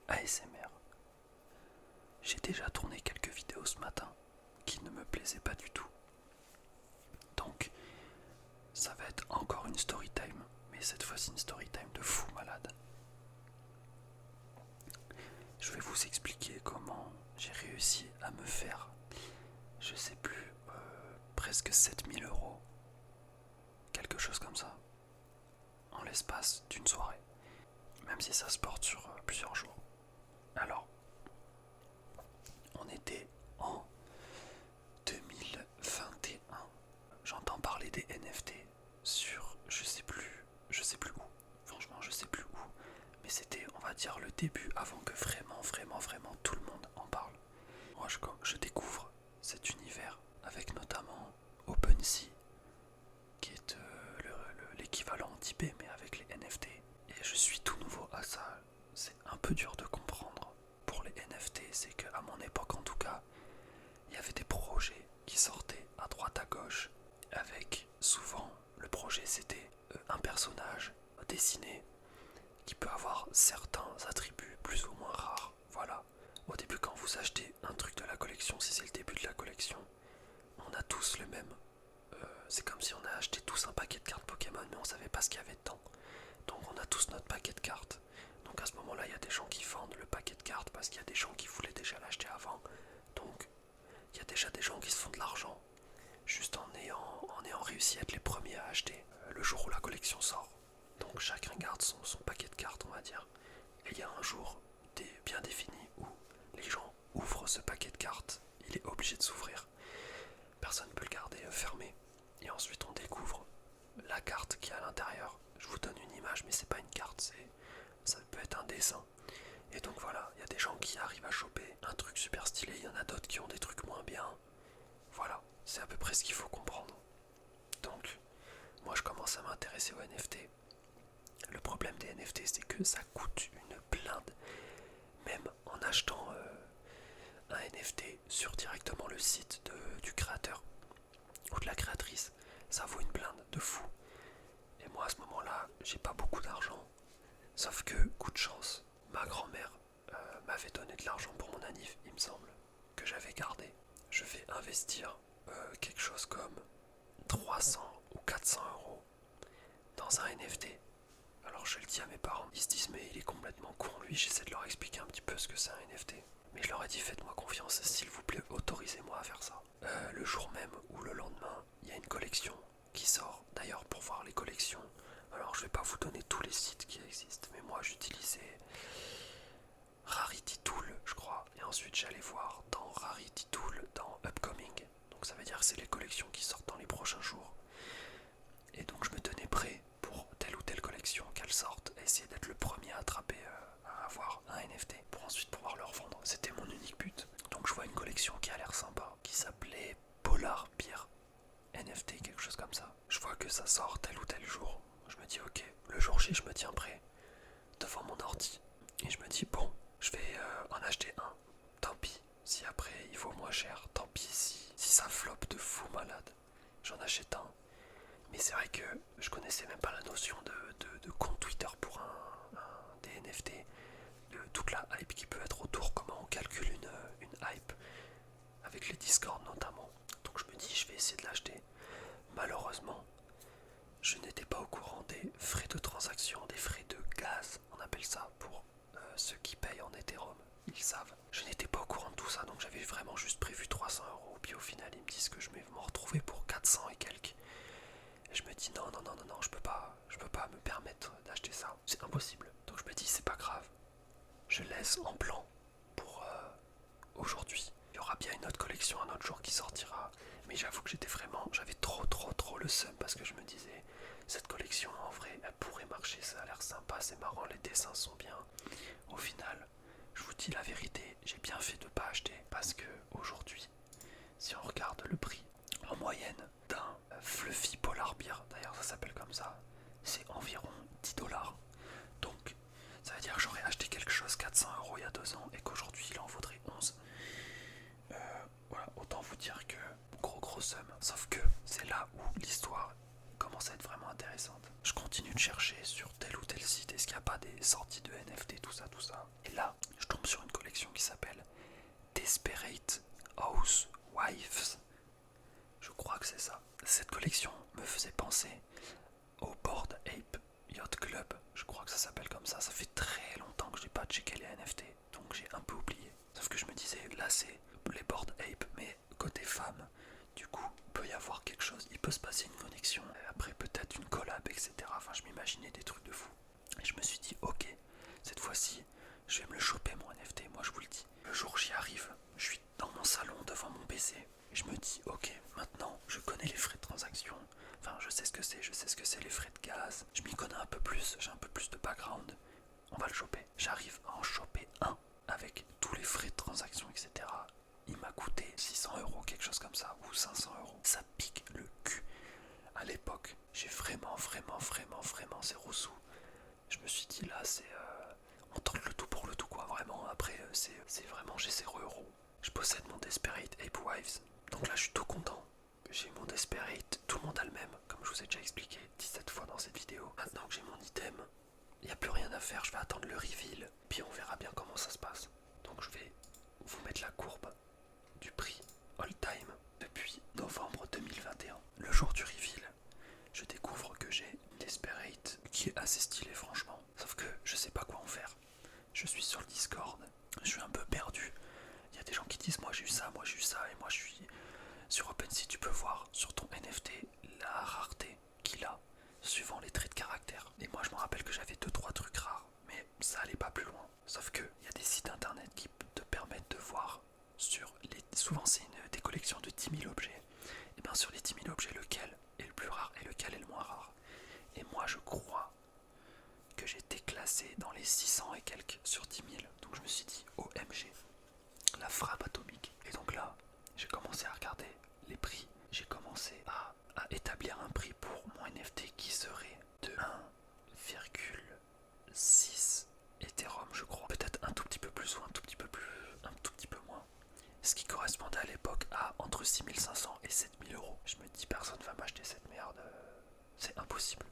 ASMR. J'ai déjà tourné quelques vidéos ce matin qui ne me plaisaient pas du tout. Donc, ça va être encore une story time, mais cette fois-ci une story time de fou malade. Je vais vous expliquer comment j'ai réussi à me faire, je sais plus, presque 7 000 €, quelque chose comme ça, en l'espace d'une soirée, même si ça se porte sur plusieurs jours. Alors, on était en 2021. J'entends parler des NFT sur je sais plus où. Franchement, je sais plus où. Mais c'était, on va dire, le début avant que vraiment tout le monde en parle. Moi, je découvre cet univers avec notamment OpenSea, qui est l'équivalent d'eBay mais avec les NFT. Et je suis tout nouveau à ça. C'est un peu dur de comprendre. Pour les NFT, c'est qu'à mon époque en tout cas, il y avait des projets qui sortaient à droite à gauche, avec souvent le projet c'était un personnage dessiné qui peut avoir certains attributs plus ou moins rares. Voilà. Au début, quand vous achetez un truc de la collection, si c'est le début de la collection, on a tous le même. C'est comme si on a acheté tous un paquet de cartes Pokémon, mais on savait pas ce qu'il y avait dedans. Donc on a tous notre paquet de cartes. Donc à ce moment-là, il y a des gens qui vendent le paquet de cartes parce qu'il y a des gens qui voulaient déjà l'acheter avant. Donc il y a déjà des gens qui se font de l'argent juste en ayant réussi à être les premiers à acheter le jour où la collection sort. Donc chacun garde son paquet de cartes, on va dire. Et il y a un jour bien défini où les gens ouvrent ce paquet de cartes. Il est obligé de s'ouvrir. Personne ne peut le garder fermé. Et ensuite on découvre la carte qui est à l'intérieur. Je vous donne une image, mais c'est pas une carte, ça peut être un dessin. Et donc voilà, il y a des gens qui arrivent à choper un truc super stylé, il y en a d'autres qui ont des trucs moins bien. Voilà, c'est à peu près ce qu'il faut comprendre. Donc, moi je commence à m'intéresser aux NFT. Le problème des NFT, c'est que ça coûte une blinde. Même en achetant un NFT sur directement le site du créateur ou de la créatrice, ça vaut une blinde de fou. Et moi à ce moment-là, j'ai pas beaucoup d'argent. Sauf que, coup de chance, ma grand-mère m'avait donné de l'argent pour mon anniv, il me semble, que j'avais gardé. Je vais investir quelque chose comme 300 ou 400 € dans un NFT. Alors je le dis à mes parents, ils se disent mais il est complètement con lui, j'essaie de leur expliquer un petit peu ce que c'est un NFT. Mais je leur ai dit faites-moi confiance, s'il vous plaît, autorisez-moi à faire ça. Le jour même ou le lendemain, il y a une collection qui sort. D'ailleurs pour voir les collections, alors je vais pas vous donner tous les sites qui existent, mais moi j'utilisais Rarity Tool je crois. Et ensuite j'allais voir dans Rarity Tool, dans Upcoming. Donc ça veut dire que c'est les collections qui sortent dans les prochains jours. Et donc je me tenais prêt pour telle ou telle collection qu'elle sorte, et essayer d'être le premier à attraper, à avoir un NFT pour ensuite pouvoir le revendre. C'était mon unique but. Donc je vois une collection qui a l'air sympa, qui s'appelait Polar Beer NFT, quelque chose comme ça. Je vois que ça sort tel ou tel jour. Je me dis ok, le jour J je me tiens prêt devant mon ordi. Et je me dis bon, je vais en acheter un. Tant pis, si après il vaut moins cher, tant pis si ça floppe de fou malade. J'en achète un. Mais c'est vrai que je connaissais même pas la notion de compte Twitter pour des NFT, de toute la hype qui peut être autour, comment on calcule une hype, avec les Discord notamment. Donc je me dis je vais essayer de l'acheter. Malheureusement, je n'étais pas au courant des frais de transaction, des frais de gaz, on appelle ça pour ceux qui payent en Ethereum, ils savent. Je n'étais pas au courant de tout ça, donc j'avais vraiment juste prévu 300 €, puis au final ils me disent que je vais m'en retrouver pour 400 et quelques. Et je me dis non, je peux pas me permettre d'acheter ça, c'est impossible. Donc je me dis c'est pas grave, je laisse en plan pour aujourd'hui. Il y aura bien une autre collection un autre jour qui sortira, mais j'avoue que j'avais trop le seum parce que je me disais cette collection en vrai elle pourrait marcher, ça a l'air sympa, c'est marrant, les dessins sont bien. Au final, je vous dis la vérité, j'ai bien fait de pas acheter parce que aujourd'hui, si on regarde le prix en moyenne d'un Fluffy Polar Beer, d'ailleurs ça s'appelle comme ça, c'est environ 10 $. Donc ça veut dire que j'aurais acheté quelque chose 400 € il y a 2 ans et qu'aujourd'hui il en vaudrait 11. Voilà, autant vous dire que gros somme. Sauf que c'est là où l'histoire commence à être vraiment intéressante. Je continue de chercher sur tel ou tel site, est-ce qu'il n'y a pas des sorties de NFT, tout ça. Et là, je collection qui s'appelle Desperate Housewives. Je crois que c'est ça. Cette collection me faisait penser au Bored Ape Yacht Club. Je crois que ça s'appelle comme ça. Ça fait très longtemps que j'ai pas checké les NFT, donc j'ai un peu oublié. Sauf que je me disais, là c'est les Bored Ape, mais côté femme. Du coup, il peut y avoir quelque chose. Il peut se passer une connexion. Après, peut-être une collab, etc. Enfin, je m'imaginais des trucs de fou. Et je me suis dit, ok, cette fois-ci, je vais me le choper mon NFT. Moi, je vous le dis. Le jour où j'y arrive, je suis dans mon salon devant mon PC. Et je me dis, ok, maintenant, je connais les frais de transaction. Enfin, je sais ce que c'est les frais de gaz. Je m'y connais un peu plus, j'ai un peu plus de background. On va le choper. J'arrive à en choper un avec tous les frais de transaction, etc. Il m'a coûté 600 euros, quelque chose comme ça, ou 500 euros. Ça pique le cul. À l'époque, j'ai vraiment zéro sous. Je me suis dit là, on tente le tout pour le tout, quoi. Vraiment, après, c'est vraiment, j'ai 0 euros. Je possède mon Desperate Ape Wives. Donc là, je suis tout content. J'ai mon Desperate, tout le monde a le même, comme je vous ai déjà expliqué 17 fois dans cette vidéo. Maintenant que j'ai mon item, il n'y a plus rien à faire, je vais attendre le reveal, puis on verra bien comment ça se passe. Donc je vais vous mettre la courbe du prix all time depuis novembre 2021. Le jour du reveal, je découvre que j'ai une Desperate qui est assez stylée franchement. Sauf que je sais pas quoi en faire. Je suis sur le Discord, je suis un peu perdu. Il y a des gens qui disent moi j'ai eu ça, et moi je suis... Sur OpenSea, tu peux voir sur ton NFT la rareté qu'il a, suivant les traits de caractère. Et moi, je me rappelle que j'avais 2-3 trucs rares, mais ça allait pas plus loin. Sauf que il y a des sites internet qui te permettent de voir sur les... Souvent, c'est des collections de 10 000 objets. Et bien, sur les 10 000 objets, lequel est le plus rare et lequel est le moins rare. Et moi, je crois que j'étais classé dans les 600 et quelques sur 10 000. Donc, je me suis dit, OMG, la frappe atomique. Et donc là, j'ai commencé à regarder les prix. J'ai commencé à établir un prix pour mon NFT qui serait de 1,6 Ethereum, je crois. Peut-être un tout petit peu plus ou un tout petit peu moins. Ce qui correspondait à l'époque à entre 6500 et 7000 euros. Je me dis, personne va m'acheter cette merde. C'est impossible.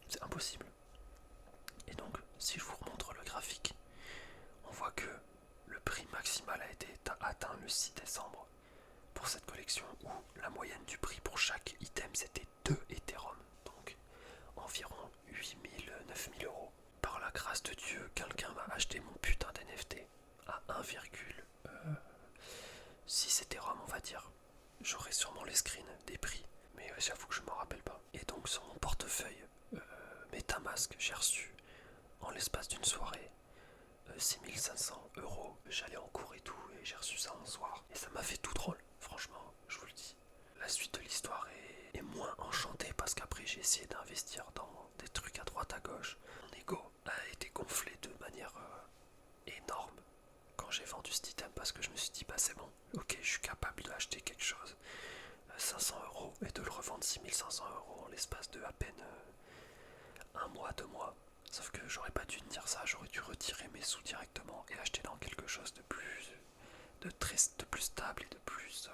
C'est impossible. Et donc, si je vous remontre le graphique, on voit que le prix maximal a été atteint le 6 décembre pour cette collection où la moyenne du prix pour chaque item c'était 2 Ethereum, donc environ 8000, 9000 euros. Par la grâce de Dieu, quelqu'un m'a acheté mon putain d'NFT à 1,6 Ethereum, on va dire. J'aurai sûrement les screens des prix, mais j'avoue que je m'en rappelle pas. Et donc sur mon portefeuille MetaMask, j'ai reçu en l'espace d'une soirée 6500 euros. J'allais en cours et tout, et j'ai reçu ça un soir. Et ça m'a fait tout drôle, franchement, je vous le dis. La suite de l'histoire est moins enchantée parce qu'après j'ai essayé d'investir dans des trucs à droite à gauche. Mon ego a été gonflé de manière énorme quand j'ai vendu cet item parce que je me suis dit, bah c'est bon, ok, je suis capable d'acheter quelque chose 500 euros et de le revendre 6500 euros en l'espace de à peine un mois, 2 mois. Sauf que j'aurais pas dû dire ça, j'aurais dû retirer mes sous directement et acheter dans quelque chose de plus stable et de plus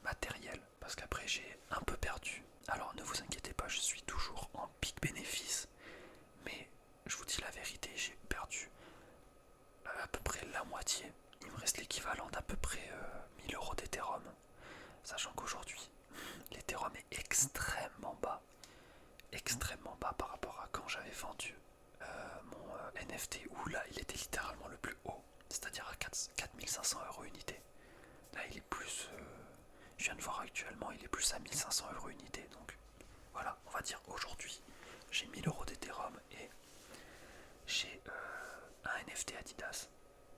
matériel. Parce qu'après j'ai un peu perdu. Alors ne vous inquiétez pas, je suis toujours en pic bénéfice. Mais je vous dis la vérité, j'ai perdu à peu près la moitié. Il me reste l'équivalent d'à peu près 1000 euros d'Ethereum. Sachant qu'aujourd'hui, l'Ethereum est extrêmement bas par rapport à quand j'avais vendu mon NFT où là il était littéralement le plus haut, c'est-à-dire à 4500 euros unité. Là il est plus, je viens de voir actuellement, il est plus à 1500 euros unité. Donc voilà, on va dire aujourd'hui j'ai 1000 euros d'Ethereum et j'ai un NFT Adidas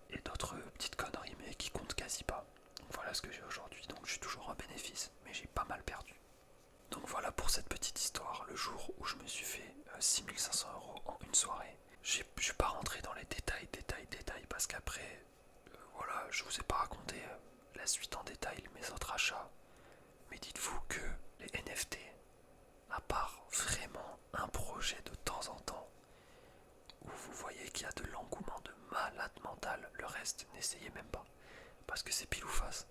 et d'autres petites conneries mais qui comptent quasi pas. Donc voilà ce que j'ai aujourd'hui, donc je suis toujours en bénéfice mais j'ai pas mal perdu. Donc voilà pour cette petite histoire, le jour où je me suis fait 6500 euros en une soirée. Je ne suis pas rentré dans les détails parce qu'après, voilà, je vous ai pas raconté la suite en détail, mes autres achats. Mais dites-vous que les NFT, à part vraiment un projet de temps en temps, où vous voyez qu'il y a de l'engouement de malade mental, le reste, n'essayez même pas. Parce que c'est pile ou face.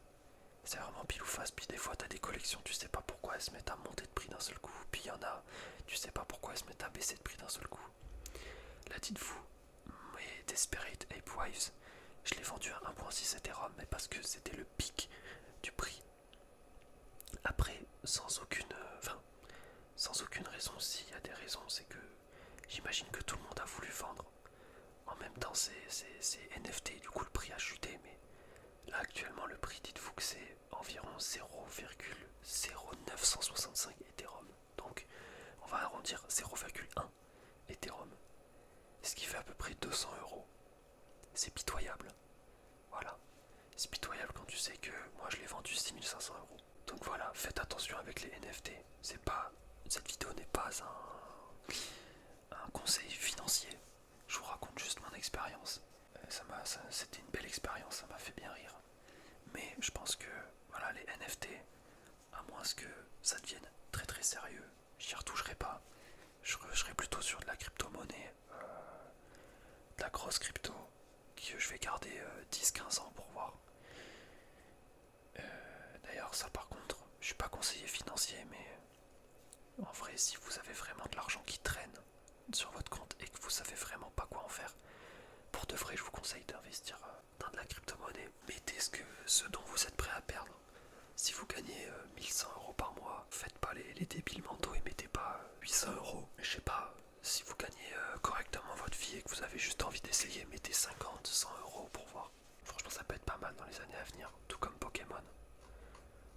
C'est vraiment pile ou face, puis des fois t'as des collections, tu sais pas pourquoi elles se mettent à monter de prix d'un seul coup, puis il y en a, tu sais pas pourquoi elles se mettent à baisser de prix d'un seul coup. Là dites-vous, mes Desperate Ape Wives, Je l'ai vendu à 1.6 Ethereum, mais parce que c'était le pic du prix. Après, sans aucune raison, s'il y a des raisons, c'est que j'imagine que tout le monde a voulu vendre. En même temps, c'est NFT, du coup le prix a chuté, mais là actuellement le prix, dites-vous que c'est environ 0,0965 Ethereum. Donc on va arrondir 0,1 Ethereum, ce qui fait à peu près 200 €. C'est pitoyable. Voilà. C'est pitoyable quand tu sais que moi je l'ai vendu 6500 €. Donc voilà, faites attention avec les NFT. Cette vidéo n'est pas un conseil financier. Je vous raconte juste mon expérience. C'était une belle expérience, ça m'a fait bien rire. Mais je pense que voilà, les NFT, à moins que ça devienne très très sérieux, j'y retoucherai pas. Je serai plutôt sur de la crypto-monnaie, de la grosse crypto, que je vais garder 10-15 ans pour voir. D'ailleurs, ça par contre, je suis pas conseiller financier, mais en vrai, si vous avez vraiment de l'argent qui traîne sur votre compte et que vous savez vraiment pas quoi en faire, pour de vrai, je vous conseille d'investir dans de la crypto-monnaie. Mettez ce dont vous êtes prêt à perdre. Si vous gagnez 1100 € par mois, faites pas les débiles mentaux et mettez pas 800 €. Je sais pas, si vous gagnez correctement votre vie et que vous avez juste envie d'essayer, mettez 50-100 € pour voir. Franchement, ça peut être pas mal dans les années à venir, tout comme Pokémon.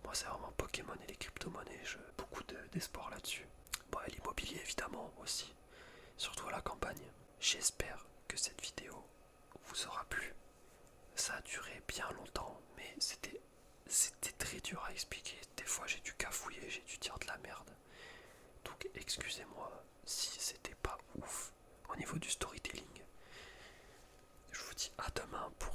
Moi, c'est vraiment Pokémon et les crypto-monnaies, j'ai beaucoup d'espoir là-dessus. Bon, et l'immobilier évidemment aussi, surtout à la campagne. J'espère que cette vidéo vous aura plu. Ça a duré bien longtemps, mais c'était très dur à expliquer. Des fois, j'ai dû cafouiller, j'ai dû dire de la merde. Donc, excusez-moi si c'était pas ouf au niveau du storytelling. Je vous dis à demain pour